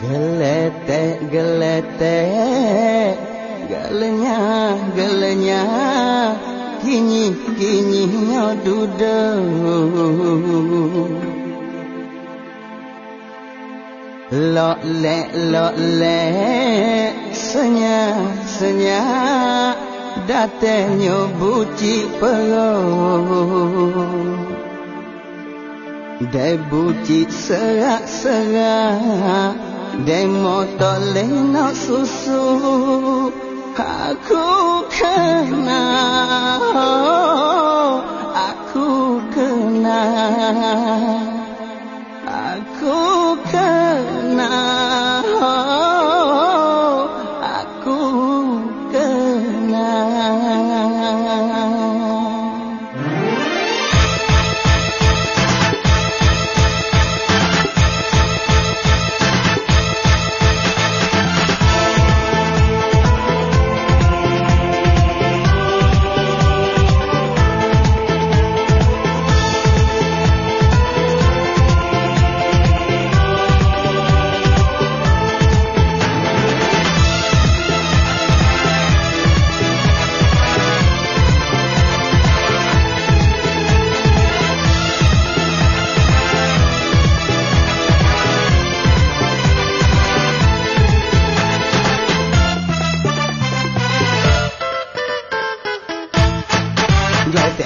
Geletek, geletek, gelenya, gelenya, kini duduk. Lok lek, senyap, datangnya buci perut. Dai buci serak-serak, dai motor lenak susu. Aku kena, aku kena, aku kena, aku kena.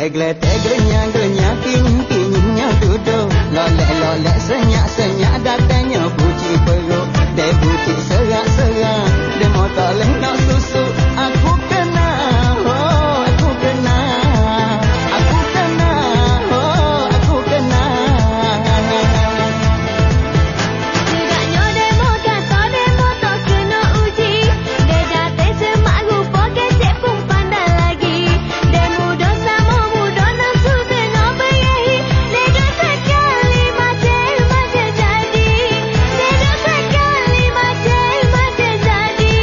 Geletek, gelenya, kini duduk. Lolek, senyak, datangnya buci perut. Dai buci serak-serak, dai motor lenak susu. Aku kena, oh, aku kena, aku kena, oh, aku kena. Sedaknya demo motor kena uji. Dia datang semak rupa gesek pun pandai lagi. Dia muda sama muda nafsu kena berahi. Lega sekali macam-macam jadi. Lega sekali macam-macam jadi.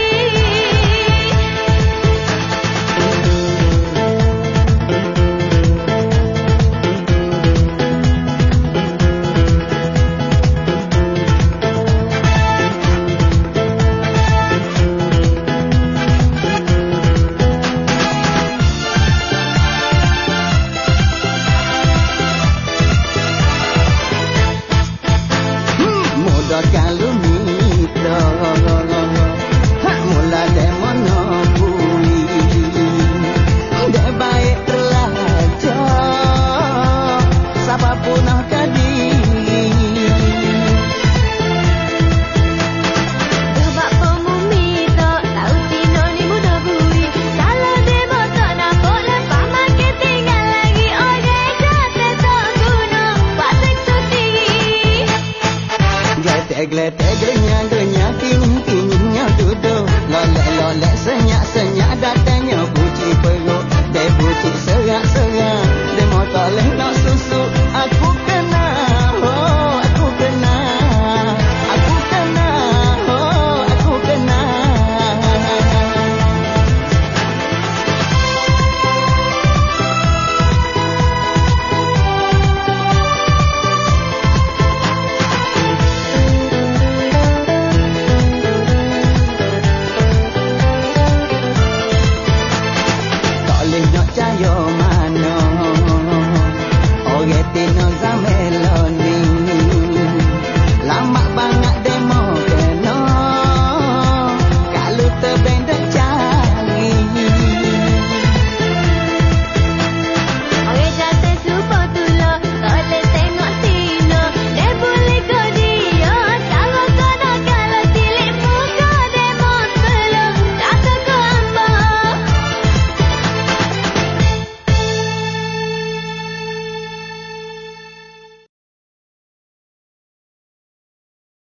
Muda kalau mitra, mula demo nobui. Dai baik terlajar, siapa punah kadi. Sebab pemumi tak tahu Tino ni muda bui. Kalau demo tak nampak lepas makin tinggal lagi. Orang kata tak guna, buat seks tinggi. Geletek, gelenya,